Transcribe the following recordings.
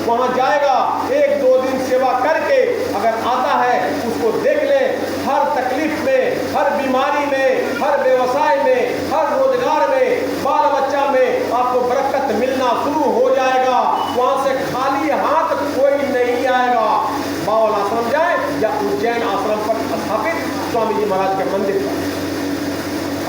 वहाँ जाएगा, 1-2 दिन सेवा करके अगर आता है उसको देख ले, हर तकलीफ में, हर बीमारी में, हर व्यवसाय में, हर रोजगार में, बाल बच्चा में आपको बरकत मिलना शुरू हो जाएगा। वहाँ से खाली हाथ कोई नहीं आएगा। बावल आश्रम जाए या उज्जैन आश्रम पर स्थापित स्वामी जी महाराज के मंदिर पर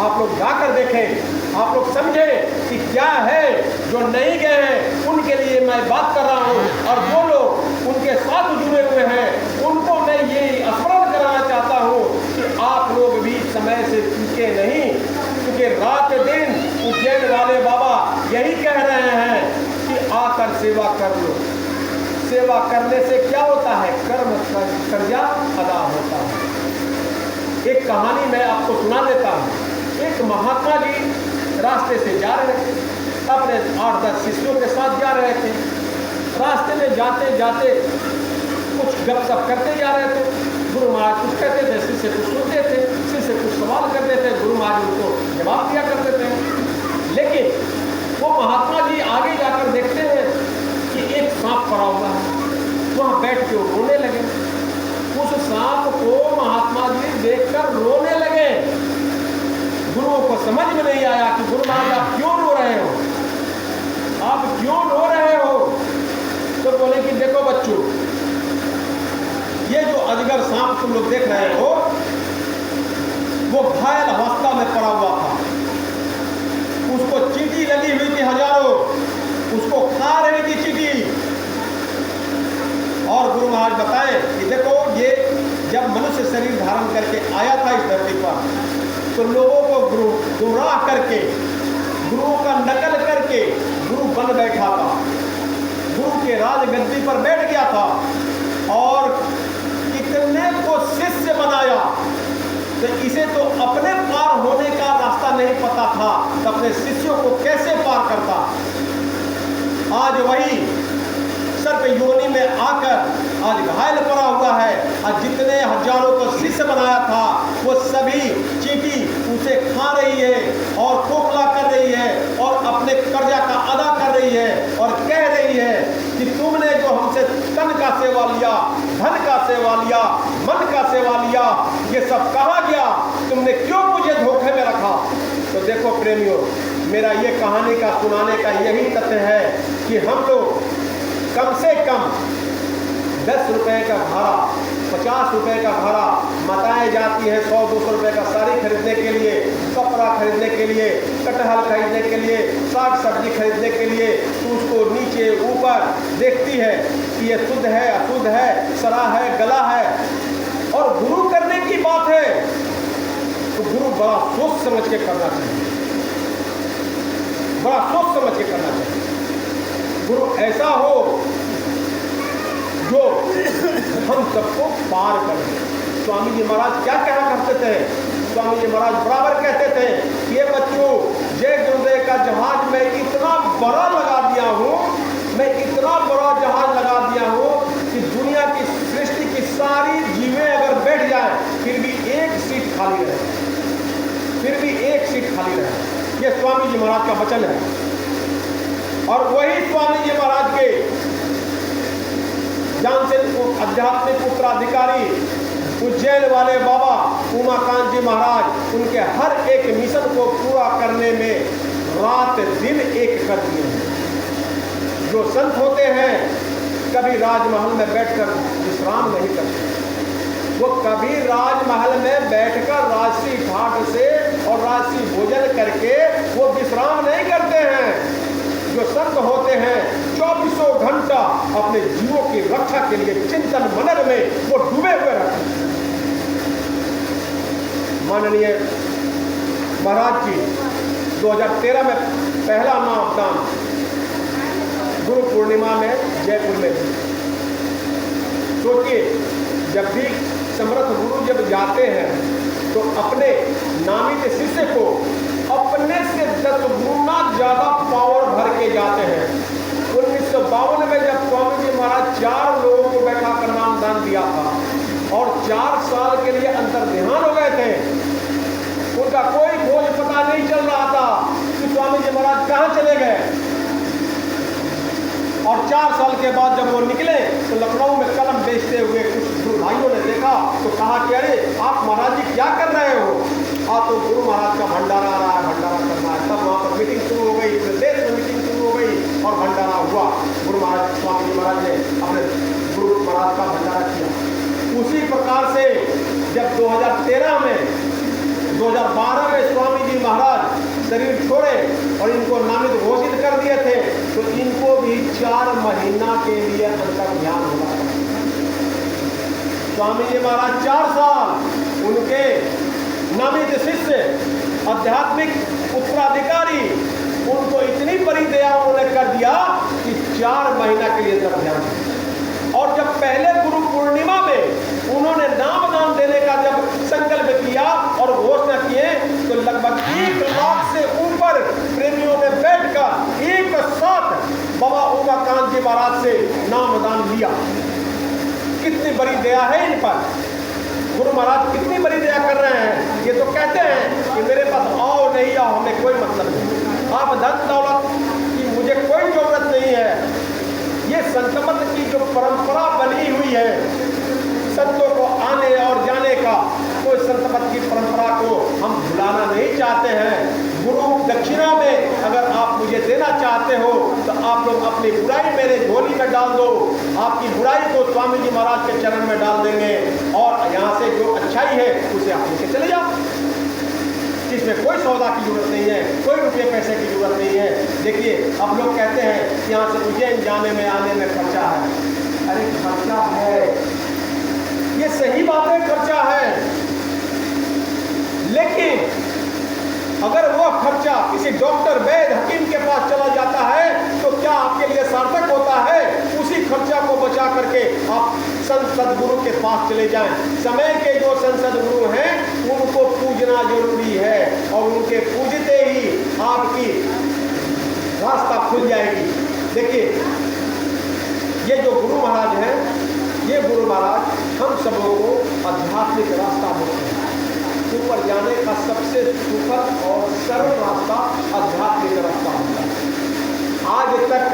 आप लोग जाकर देखें, आप लोग समझें कि क्या है। जो नहीं गए हैं उनके लिए मैं बात कर रहा हूँ, और जो लोग उनके साथ जुड़े हुए हैं उनको मैं ये स्मरण कराना चाहता हूँ कि आप लोग भी समय से चूके नहीं, क्योंकि रात दिन उज्जैन वाले बाबा यही कह रहे हैं कि आकर सेवा कर लो। सेवा करने से क्या होता है? कर्म कर्जा अदा होता है। एक कहानी मैं आपको सुना देता हूँ। एक महात्मा जी रास्ते से जा रहे थे, अपने 8-10 शिष्यों के साथ जा रहे थे। रास्ते में जाते जाते कुछ गपशप करते जा रहे थे। गुरु महाराज कुछ कहते थे, शिष्य कुछ सुनते थे, शिष्य कुछ सवाल करते थे, गुरु महाराज उनको जवाब दिया करते थे। लेकिन वो महात्मा जी आगे जाकर देखते हैं कि एक सांप पड़ा हुआ है। वहाँ बैठ के वो रोने लगे। उस सांप को महात्मा जी देखकर रोने लगे। गुरुओं को समझ में नहीं आया कि गुरु महाराज आप क्यों रो रहे हो, आप क्यों रो रहे हो? तो बोले कि देखो बच्चों, ये जो अजगर सांप तुम लोग देख रहे हो वो घायल अवस्था में पड़ा हुआ था। उसको चींटी लगी हुई थी हजारों, उसको खा रही थी चींटी। और गुरु महाराज बताए कि देखो ये जब मनुष्य शरीर धारण करके आया था इस धरती पर तो लोगों को गुमराह करके, गुरुओं का नकल करके गुरु बन बैठा था, गुरु के राजगद्दी पर बैठ गया था और कितने को शिष्य बनाया। तो इसे तो अपने पार होने का रास्ता नहीं पता था, तो अपने शिष्यों को कैसे पार करता। आज वही सर्प योनि में आकर आज घायल पड़ा हुआ है। आज जितने हजारों को शिष्य बनाया था वो सभी चींटी उसे खा रही है और खोखला कर रही है और अपने कर्जा का अदा कर रही है और कह रही है कि तुमने जो हमसे तन का सेवा लिया, धन का सेवा लिया, मन का सेवा लिया, ये सब कहाँ गया? तुमने क्यों मुझे धोखे में रखा? तो देखो प्रेमियों, मेरा ये कहानी का सुनाने का यही तथ्य है कि हम लोग कम से कम 10 रुपए का भाड़ा, 50 रुपए का भाड़ा बताई जाती है 100-200 रुपए का साड़ी खरीदने के लिए, कपड़ा खरीदने के लिए, कटहल खरीदने के लिए, साग सब्जी खरीदने के लिए। तो उसको नीचे ऊपर देखती है कि ये शुद्ध है, अशुद्ध है, सड़ा है, गला है। और गुरु करने की बात है तो गुरु बड़ा सोच समझ के करना चाहिए, बड़ा सोच समझ के करना चाहिए। गुरु ऐसा हो जो हम सबको पार करे। स्वामी जी महाराज क्या कहा करते थे? स्वामी जी महाराज बराबर कहते थे, ये बच्चों, जय गुरुदेव का जहाज मैं इतना बड़ा लगा दिया हूँ, मैं इतना बड़ा जहाज लगा दिया हूँ कि दुनिया की सृष्टि की सारी जीवें अगर बैठ जाए फिर भी एक सीट खाली रहे, फिर भी एक सीट खाली रहे। ये स्वामी जी महाराज का वचन है। और वही स्वामी जी महाराज के जान से आध्यात्मिक उत्तराधिकारी उज्जैन वाले बाबा उमाकांत जी महाराज, उनके हर एक मिशन को पूरा करने में रात दिन एक कर दिए हैं। जो संत होते हैं कभी राजमहल में बैठकर विश्राम नहीं करते, वो कभी राजमहल में बैठकर राजसी ठाट से और राजसी भोजन करके वो विश्राम नहीं करते हैं। जो संत होते हैं 24 घंटा अपने जीवों की रक्षा के लिए चिंतन मनन में वो डूबे हुए रहते हैं। माननीय महाराज जी 2013 में पहला नामदान गुरु पूर्णिमा में जयपुर में दी। सोचिए, जब भी समर्थ गुरु जब जाते हैं तो अपने नामित शिष्य को अपने से 10 गुना ज्यादा पावर भर के जाते हैं। 1952 में जब स्वामी जी महाराज 4 लोगों को बैठा कर नामदान दिया था और 4 साल के लिए अंतर्ध्यान हो गए थे, उनका कोई खोज पता नहीं चल रहा था कि स्वामी जी महाराज कहाँ चले गए। और 4 साल के बाद जब वो निकले तो लखनऊ में कलम बेचते हुए कुछ भाइयों ने देखा तो कहा कि अरे आप महाराज जी क्या कर रहे हो? तो गुरु महाराज का भंडारा आ रहा है, भंडारा करना है। तब वहाँ पर मीटिंग शुरू हो गई, पूरे देश में मीटिंग शुरू हो गई और भंडारा हुआ। गुरु महाराज स्वामी जी महाराज ने अपने गुरु महाराज का भंडारा किया। उसी प्रकार से जब 2013 में 2012 में स्वामी जी महाराज शरीर छोड़े और इनको नामित घोषित कर दिए थे तो इनको भी 4 महीना के लिए अंतर ध्यान हुआ। स्वामी जी महाराज 4 साल उनके नामित शिष्य आध्यात्मिक उत्तराधिकारी उनको इतनी बड़ी दया उन्होंने कर दिया कि 4 महीना के लिए अंतर ध्यान। और जब पहले गुरु पूर्णिमा में उन्होंने नाम दान देने का जब संकल्प किया और घोषणा किए तो लगभग 1 लाख से ऊपर प्रेमियों ने बैठकर एक साथ बाबा उमाकांत जी महाराज से नाम दान लिया। कितनी बड़ी दया है इन पर। गुरु महाराज कितनी बड़ी दया कर रहे हैं। ये तो कहते हैं कि मेरे पास आओ नहीं आओ हमें कोई मतलब नहीं, आप धन दौलत की मुझे कोई जरूरत नहीं है। ये संत मत की जो परंपरा बनी हुई है संतों को आने और जाने का, कोई संत मत की परंपरा को हम भुलाना नहीं चाहते हैं। गुरु दक्षिणा में अगर आप मुझे देना चाहते हो तो आप लोग अपनी बुराई मेरे झोली में डाल दो, आपकी बुराई को स्वामी जी महाराज के चरण में डाल देंगे और यहाँ से जो अच्छाई है उसे आप लेके चले जाओ। इसमें कोई सौदा की जरूरत नहीं है, कोई रुपये पैसे की जरूरत नहीं है। देखिए अब लोग कहते हैं कि यहाँ से उज्जैन जाने में आने में खर्चा है। अरे खर्चा है, ये सही बात है, खर्चा है, लेकिन अगर वो खर्चा किसी डॉक्टर वैद्य हकीम के पास चला जाता है तो क्या आपके लिए सार्थक होता है? उसी खर्चा को बचा करके आप संत सदगुरु के पास चले जाएं। समय के जो संत सदगुरु हैं उनको पूजना जरूरी है और उनके पूजते ही आपकी रास्ता खुल जाएगी। देखिए ये जो गुरु महाराज हैं, ये गुरु महाराज हम सबों को आध्यात्मिक रास्ता देते हैं। ऊपर जाने का सबसे सुखद और सरल रास्ता आध्यात्मिक रास्ता होता है। आज तक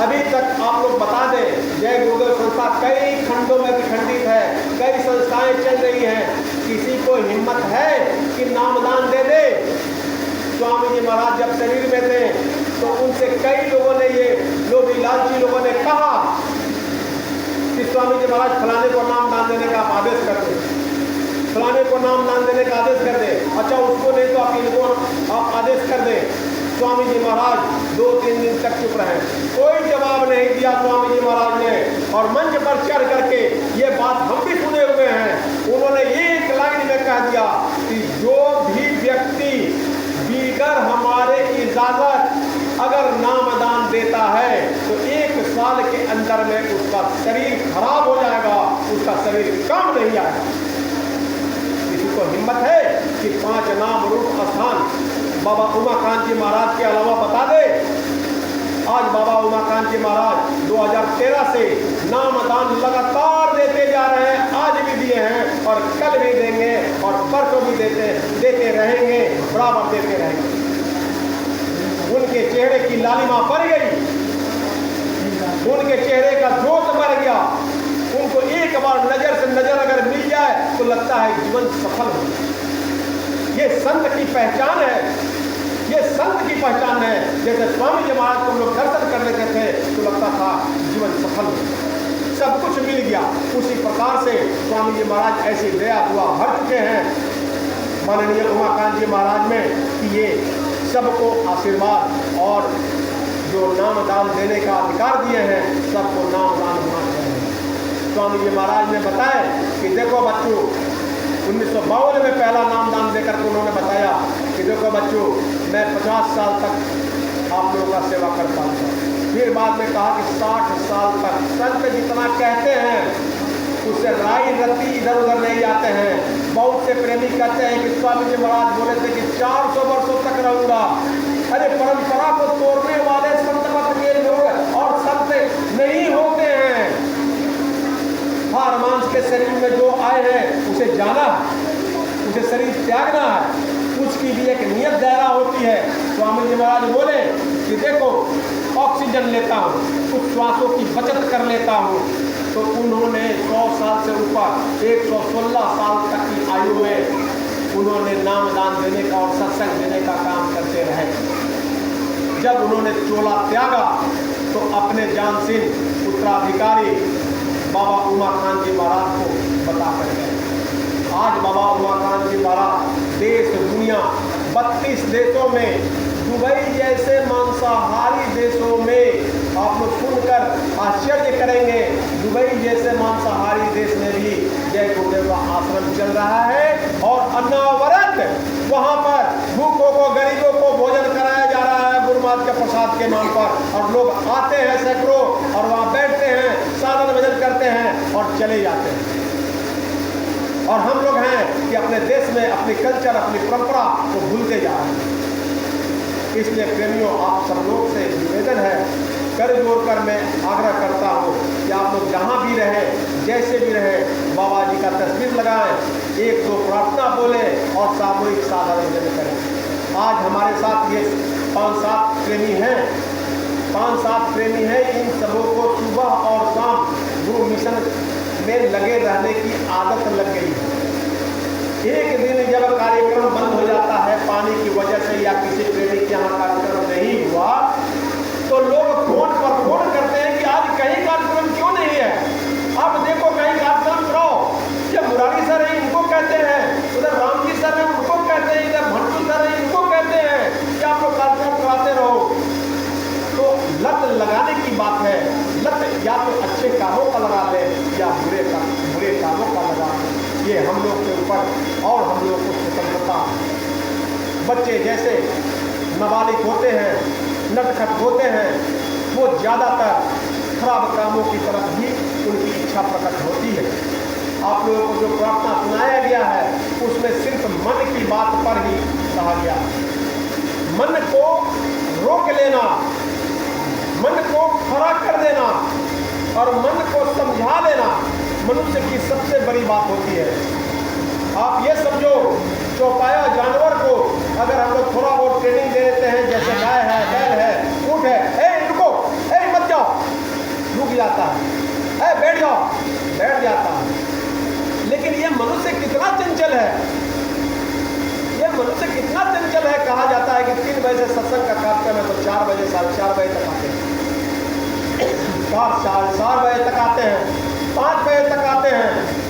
अभी तक आप लोग बता दें, जय गुरुदेव संस्था कई खंडों में विखंडित है, कई संस्थाएं चल रही हैं। किसी को हिम्मत है कि नामदान दे दे? स्वामी जी महाराज जब शरीर में थे तो उनसे कई लोगों ने, ये लोभी लालची लोगों ने कहा कि स्वामी जी महाराज फलाने को नाम दान देने का आप आदेश कर दें, फलाने को नाम दान देने का आदेश कर दें। अच्छा उसको नहीं तो आप इनको आप आदेश कर दें। स्वामी जी महाराज 2-3 दिन तक चुप रहे, कोई जवाब नहीं दिया स्वामी जी महाराज ने। और मंच पर चढ़ करके ये बात हम भी सुने हुए हैं, उन्होंने एक लाइन में कह दिया कि जो भी व्यक्ति बिगर हमारे इजाजत अगर नामदान देता है तो 1 साल के अंदर में उसका शरीर खराब हो जाएगा, उसका शरीर काम नहीं आएगा। किसी को हिम्मत है कि 5 नाम रूप स्थान बाबा उमाकांत जी महाराज के अलावा बता दे? आज बाबा उमाकांत जी महाराज 2013 से नामदान लगातार देते जा रहे हैं, आज भी दिए हैं और कल भी देंगे और परसों भी देते रहेंगे, बराबर देते रहेंगे। उनके चेहरे की लालिमा बढ़ गई, उनके चेहरे का जोश बढ़ गया। उनको एक बार नजर से नजर अगर मिल जाए तो लगता है जीवन सफल हो गया। ये संत की पहचान है, ये संत की पहचान है। जैसे स्वामी जी महाराज को हम लोग दर्शन कर लेते थे तो लगता था जीवन सफल हो गया, सब कुछ मिल गया। उसी प्रकार से स्वामी जी महाराज ऐसी दया दुआ भर चुके हैं माननीय उमाकांत जी महाराज में कि ये सबको आशीर्वाद और जो नाम दान देने का अधिकार दिए हैं सबको नाम दान होना चाहिए। स्वामी जी महाराज ने बताया कि देखो बच्चों, 1952 में पहला नाम दान देकर के उन्होंने बताया कि देखो बच्चों, मैं 50 साल तक आप लोगों का सेवा करता हूँ। फिर बाद में कहा कि 60 साल तक। संत जितना कहते हैं उससे राई रत्ती इधर उधर नहीं जाते हैं। बहुत से प्रेमी कहते हैं कि स्वामी जी महाराज बोले थे कि 400 वर्षों तक रहूंगा। अरे परंपरा को तोड़ने वाले संत मत के लोग और संत नहीं होते हैं। हार मांस के शरीर में जो आए हैं उसे जाना है, उसे शरीर त्यागना है, उसकी भी एक नियत दायरा होती है। स्वामी जी महाराज बोले कि देखो, ऑक्सीजन ऑक्सीजन लेता हूँ, कुछ श्वासों की बचत कर लेता हूँ। तो उन्होंने 100 साल से ऊपर 116 साल तक की आयु में उन्होंने नामदान देने का और सत्संग देने का काम करते रहे। जब उन्होंने चोला त्यागा तो अपने जानशीन उत्तराधिकारी बाबा उमाकांत जी महाराज को बता कर गए। आज बाबा उमाकांत जी महाराज देश दुनिया 32 देशों में, दुबई जैसे मांसाहारी देशों में, आप लोग सुनकर आश्चर्य करेंगे, दुबई जैसे मांसाहारी देश में भी जय गुरुदेव का आश्रम चल रहा है और अनावरत वहाँ पर भूखों को, गरीबों को भोजन कराया जा रहा है गुरु महाराज के प्रसाद के नाम पर। और लोग आते हैं सैकड़ों और वहाँ बैठते हैं, साधन भजन करते हैं और चले जाते हैं। और हम लोग हैं कि अपने देश में अपनी कल्चर, अपनी परंपरा को भूलते जा रहे हैं। इसलिए प्रेमियों, आप सब लोग से निवेदन है, कर जोड़ कर मैं आग्रह करता हूँ कि आप लोग जहाँ भी रहें, जैसे भी रहें, बाबा जी का तस्वीर लगाएं, 1-2 प्रार्थना बोलें और सामूहिक साधन भजन करें। आज हमारे साथ ये 5-7 प्रेमी हैं, 5-7 प्रेमी हैं। इन सबों को सुबह और शाम गुरु मिशन में लगे रहने की आदत लग गई है। एक दिन जब कार्यक्रम बंद हो जाता है पानी की वजह से या किसी प्रेमी के यहाँ कार्यक्रम नहीं हुआ, तो लोग फोन पर फोन करते हैं कि आज कहीं कार्यक्रम क्यों नहीं है, अब देखो कहीं कार्यक्रम कराओ। ये मुरारी सर है, इनको कहते हैं, उधर राम जी सर है, उनको कहते हैं, इधर भट्टू सर है, इनको कहते हैं कि आप लोग कार्यक्रम कराते रहो। तो लत लगाने की बात है। लत या तो अच्छे कामों का लगा ले या बुरे कामों का लगा ले। ये हम लोग के ऊपर और हम लोग को स्वतंत्रता। बच्चे जैसे नाबालिग होते हैं, नटखट होते हैं, वो ज़्यादातर खराब कामों की तरफ ही उनकी इच्छा प्रकट होती है। आप लोगों को जो प्रार्थना सुनाया गया है उसमें सिर्फ मन की बात पर ही कहा गया है। मन को रोक लेना, मन को खड़ा कर देना और मन को समझा लेना मनुष्य की सबसे बड़ी बात होती है। आप ये समझो, चौपाया जानवर को अगर हम लोग थोड़ा बहुत ट्रेनिंग दे देते हैं, जैसे गाय है, बैल है, ऊँट है, ए रुको, ए मत जाओ, रुक जाता है, ए बैठ जाओ, बैठ जाता है। लेकिन ये मनुष्य कितना चंचल है, ये मनुष्य कितना चंचल है। कहा जाता है कि 3 बजे से सत्संग का कार्यक्रम है तो 4 बजे, 4:30 बजे तक आते हैं, 4 बजे तक आते हैं, 5 बजे तक आते हैं।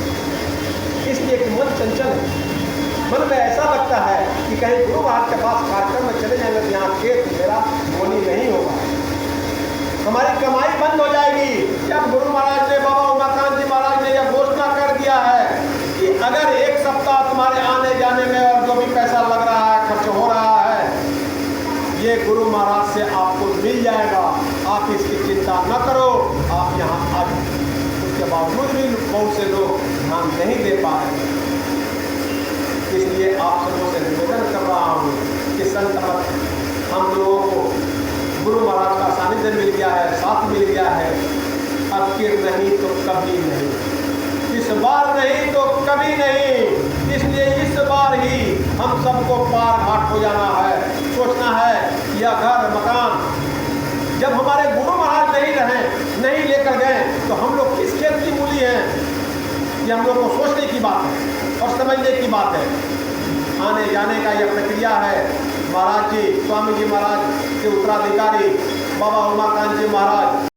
इसलिए कि मन चंचल है। मन में ऐसा लगता है कि कहीं गुरु महाराज के पास कार्यक्रम में चले जाएंगे तो यहाँ खेत मेरा बोनी नहीं होगा, हमारी कमाई बंद हो जाएगी। जब गुरु महाराज ने, बाबा उमाकांत जी महाराज ने यह घोषणा कर दिया है कि अगर 1 सप्ताह तुम्हारे आने जाने में और जो भी पैसा लग रहा है, खर्च हो रहा है, ये गुरु महाराज से आपको मिल जाएगा, आप इसकी चिंता न करो, आप यहाँ आ जाओ। उसके बावजूद भी बहुत से लोग ध्यान नहीं दे पा रहे। इसलिए आप सबों से निवेदन कर रहा हूँ कि संत हम लोगों को गुरु महाराज का सानिध्य मिल गया है, साथ मिल गया है। अब फिर नहीं तो कभी नहीं, इस बार नहीं तो कभी नहीं। इसलिए इस बार ही हम सबको पार घाट हो जाना है। सोचना है यह घर मकान जब हमारे गुरु महाराज नहीं रहे, नहीं लेकर गए, तो हम लोग किस खेत की मूली हैं, ये हम लोग को सोचने की बात है और समझने की बात है। आने जाने का यह प्रक्रिया है। महाराज जी, स्वामी जी महाराज के उत्तराधिकारी बाबा उमाकांत जी महाराज